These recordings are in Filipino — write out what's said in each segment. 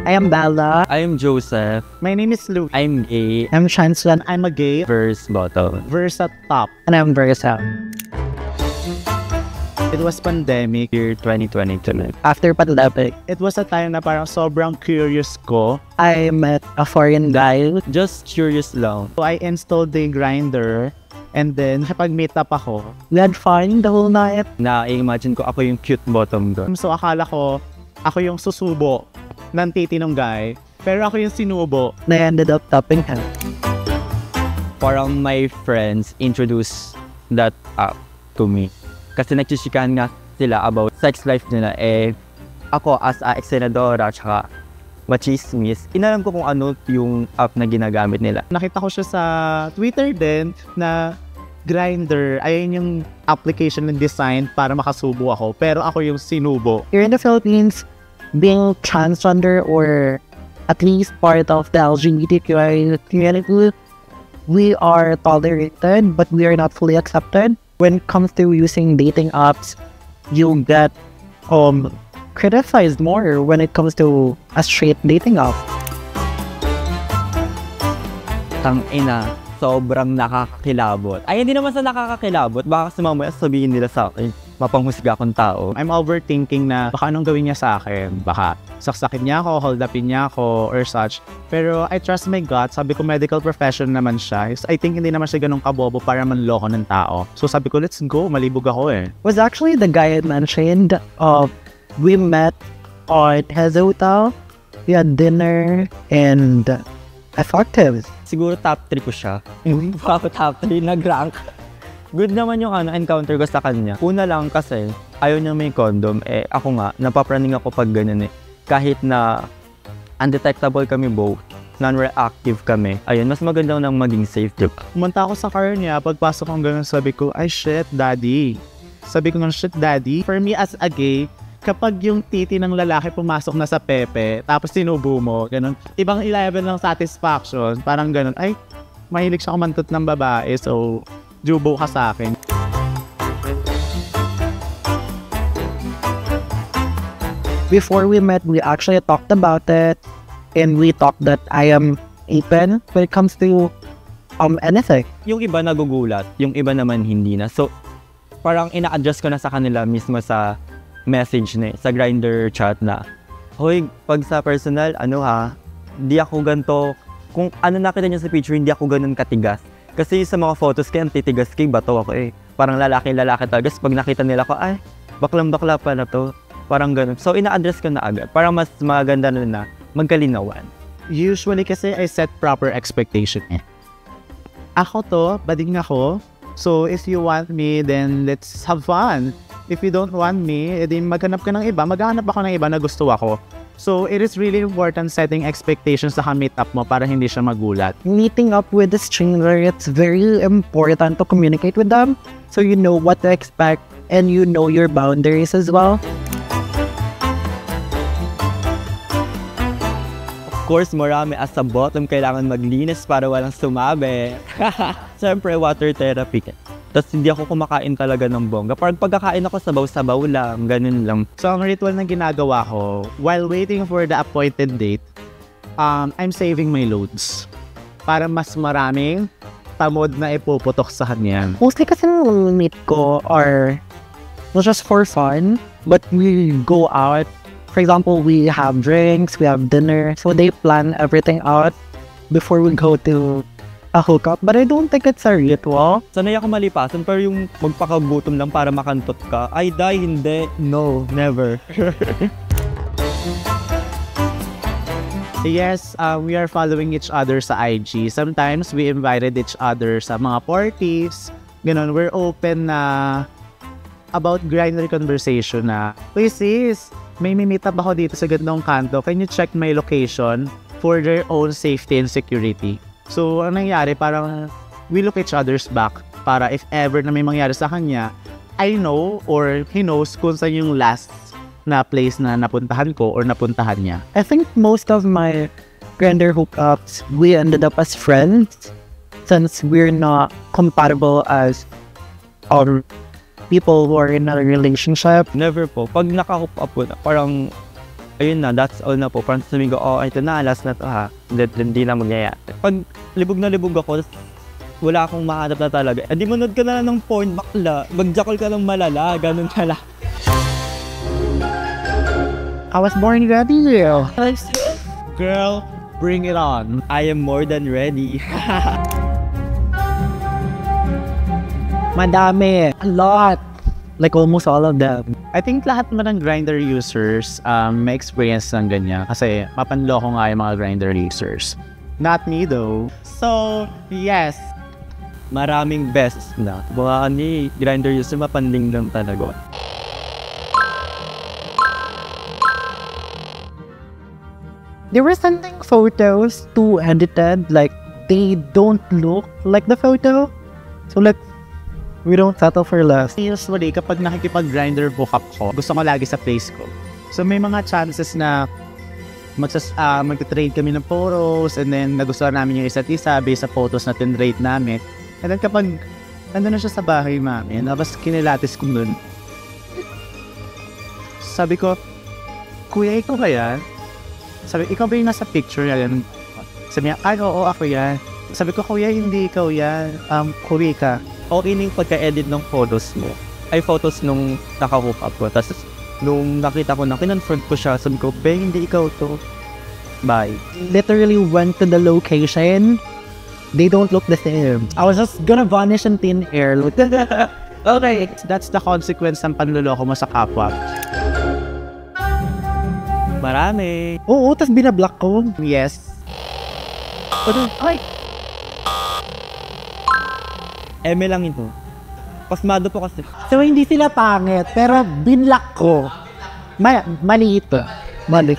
I am Bella. I'm Joseph. My name is Lou. I'm gay. I'm Chancellor. I'm a gay. Verse bottom. Versa top. And I'm Versa. It was pandemic. Year 2022. After pandemic, It was a time na parang sobrang curious ko. I met a foreign guy. Just curious lang. So I installed the Grindr. And then, nakipag-meet up ako. We had fun the whole night. Na-imagine ko ako yung cute bottom doon. So akala ko, ako yung susubo ng titi ng guy. Pero ako yung sinubo. And I ended up topping him. Parang my friends introduced that app to me. Kasi nagchisikan nga sila about sex life nila. Ako as a ex-senadora tsaka machismis, inalam ko kung ano yung app na ginagamit nila. Nakita ko siya sa Twitter din na Grindr, ayun yung application ng design para makasubo ako. Pero ako yung sinubo. Here in the Philippines, being transgender or at least part of the LGBTQI community, we are tolerated, but we are not fully accepted. When it comes to using dating apps, you get criticized more when it comes to a straight dating app. Tangina, sobrang nakakakilabot. Ay, hindi naman sa nakakakilabot. Baka kasi mamaya sabihin nila sa akin, mapanghusga akong tao. I'm overthinking na baka anong gawin niya sa akin. Baka saksakin niya ako, hold upin niya ako, or such. Pero I trust my gut. Sabi ko medical profession naman siya. So I think hindi naman siya ganun kabobo para manloko ng tao. So sabi ko, let's go. Malibog ako Was actually the guy I mentioned. We met at his hotel. We had dinner and I fucked him. Siguro top 3 ko siya. Hindi pa ako top 3, nag-rank. Good naman yung encounter ko sa kanya. Una lang kasi, ayaw niya may condom. Ako nga, napapraning ako pag ganun Kahit na undetectable kami both, non-reactive kami. Ayun, mas maganda nang maging safe, diba? Pumunta ako sa car niya. Pagpasok ko ganun, sabi ko, ay shit, daddy. Sabi ko nga, shit, daddy. For me as a gay, kapag yung titi ng lalaki pumasok na sa pepe, tapos sinubo mo, ganun, ibang level ng satisfaction, parang ganun, ay, mahilig siya kumantot ng babae, so, jubo ka sa akin. Before we met, we actually talked about it, and we talked that I am open when it comes to anything. Yung iba nagugulat, yung iba naman hindi na. So, parang ina-adjust ko na sa kanila mismo sa message sa Grindr chat na, hoy, pag sa personal, di ako ganito. Kung ano nakita niya sa picture, hindi ako ganun katigas. Kasi sa mga photos kaya titigas kay bato ako Parang lalaki-lalaki talaga. Pag nakita nila ko, ay, baklang-bakla pa na to. Parang ganun. So, ina-address ko na agad. Para mas maganda na magkalinawan. Usually kasi I set proper expectation Ako to, bading ako. So, if you want me, then let's have fun. If you don't want me, edi maghanap ka ng iba. Maghanap ako ng iba na gusto ako. So, it is really important setting expectations sa meet up mo para hindi siya magulat. Meeting up with the stranger, it's very important to communicate with them so you know what to expect and you know your boundaries as well. Of course, marami as sa bottom kailangan maglinis para walang sumabi. Siyempre, water therapy. Tapos hindi ako kumakain talaga ng bongga. Parang pagkakain ako sabaw-sabaw lang, ganun lang. So, ang ritual na ginagawa ko, while waiting for the appointed date, I'm saving my loads. Para mas maraming tamod na ipuputok sa kanya. Mostly kasi nung meet ko are not just for fun, but we go out. For example, we have drinks, we have dinner. So they plan everything out before we go to a hookup. But I don't think it's a ritual. Sanay ako malipasan, pero yung magpakagutom lang para makantot ka, ay die, hindi. No, never. Yes, we are following each other sa IG. Sometimes we invited each other sa mga parties. Ganon, we're open na about Grindr conversation na, uy sis, may meet up ako dito sa gandong kanto. Can you check my location for their own safety and security? So, ang nangyari, parang we look each other's back para if ever na may mangyari sa kanya, I know or he knows kung saan yung last na place na napuntahan ko or napuntahan niya. I think most of my Grindr hookups, we ended up as friends since we're not compatible as people who are in a relationship. Never po. Pag naka-hook up po na, parang ayun na, that's all na po. Parang sabi ko, oh, ito na, last na to ha. Hindi na mangyayari. Pag libog na libog ako, wala akong mahanap na talaga. Di manood ka na lang ng porn, bakla. Magjakol ka ng malala, ganun pala. I was born ready. Girl, bring it on. I am more than ready. Madami. A lot. Like almost all of them. I think lahat naman ng Grindr users may experience ng ganyan kasi mapanloko nga yung mga Grindr users. Not me though. So, yes. Maraming bests na. Mga Grindr user, mapanling lang talaga. There were sending photos too edited, like they don't look like the photo. So like, we don't settle for less. Usually, kapag nakikipag-Grindr book up ko, gusto ko lagi sa place ko. So may mga chances na mag-trade kami ng photos and then nagustuhan namin yung isa't isa based sa photos na tinrate namin. And then kapag nandun na siya sa bahay namin, tapos kinilatis ko dun. Sabi ko, kuya, ikaw ba yan? Sabi, ikaw ba yung nasa picture yan? Sabi niya, ay, oo, ako yan. Sabi ko, kuya, hindi ikaw yan. Kuya ka. Okay na yung pagka-edit ng photos mo. Ay, photos nung naka-hook up ko. Tapos, nung nakita ko na, kinonfront ko siya. Sabi ko, hindi ikaw to. Bye. Literally went to the location. They don't look the same. I was just gonna vanish in thin air. Okay, that's the consequence ng panluloko mo sa kapwa. Marami. Oo, tas binablock ko. Yes. Ay! Eme lang ito. Pasmado po kasi. So, hindi sila pangit, pero binlock ko. Mali ito. Mali.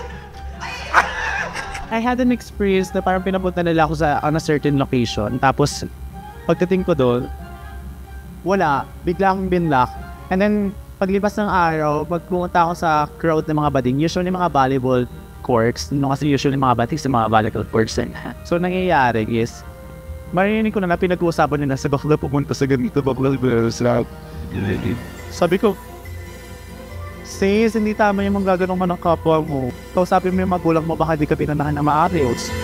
I had an experience na parang pinapunta nila ako on a certain location. Tapos, pagdating ko doon, wala. Bigla akong binlock. And then, paglipas ng araw, pag pumunta ako sa crowd ng mga bading, usually mga volleyball courts, kasi usually mga bading sa mga volleyball courts. So, nangyayari is, marinig ko na pinag-uusapan nila sa bakla pumunta sa ganito, bakla. Sabi ko, sis, hindi tama yung mga gaganong man ng kapwa mo. Kausapin mo yung magulang mo, baka di ka pinanahan na maayos.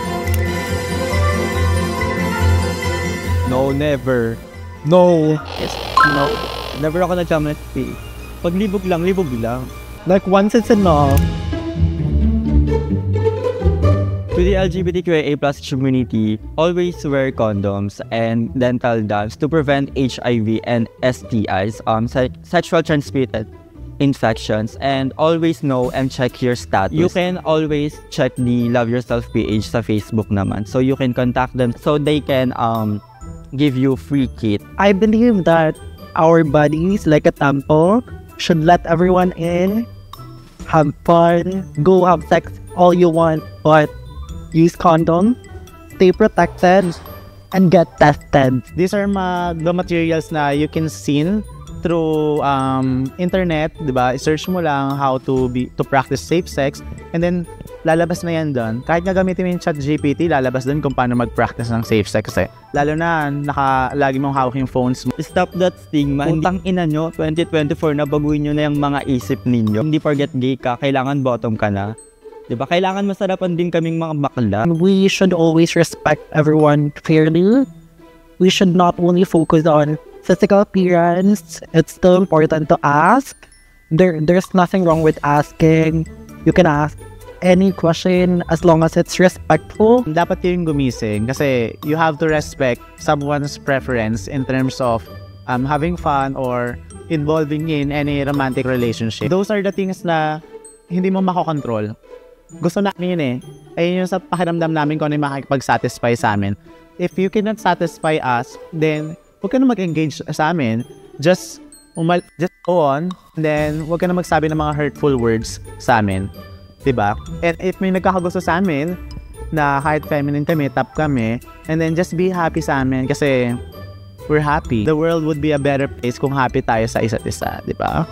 No, never. No. Yes, no. Never ako nag-chamlet. Pag libog lang, libog lang. Like, once it's enough. To the LGBTQIA+ community, always wear condoms and dental dams to prevent HIV and STIs, sexual transmitted infections, and always know and check your status. You can always check the Love Yourself page sa Facebook naman, so you can contact them so they can give you free kit. I believe that our bodies, like a temple, should let everyone in, have fun, go have sex all you want, but use condom, stay protected, and get tested. These are the materials na you can see through internet, diba? I-search mo lang how to practice safe sex, and then lalabas na yan doon. Kahit nga gamitin mo yung ChatGPT, lalabas doon kung paano mag-practice ng safe sex. Kasi lalo na lagi mong hawak yung phones mo. Stop that stigma. Utang ina nyo, 2024 na baguhin nyo na yung mga isip ninyo. Hindi forget gay ka, kailangan bottom ka na. Diba? Kailangan masarapan din kaming mga bakla. We should always respect everyone fairly. We should not only focus on physical appearance. It's still important to ask. There's nothing wrong with asking. You can ask any question as long as it's respectful. Dapat yung gumising kasi you have to respect someone's preference in terms of having fun or involving in any romantic relationship. Those are the things na hindi mo makokontrol. Gusto namin yun eh. Ayun yung sa pakiramdam namin kung ano yung makikipag-satisfy sa amin. If you cannot satisfy us, then huwag ka na mag-engage sa amin. Just go on, and then huwag ka na magsabi ng mga hurtful words sa amin. Diba? And if may nagkakagusto sa amin, na kahit feminine kami, top kami, and then just be happy sa amin kasi we're happy. The world would be a better place kung happy tayo sa isa't isa, diba?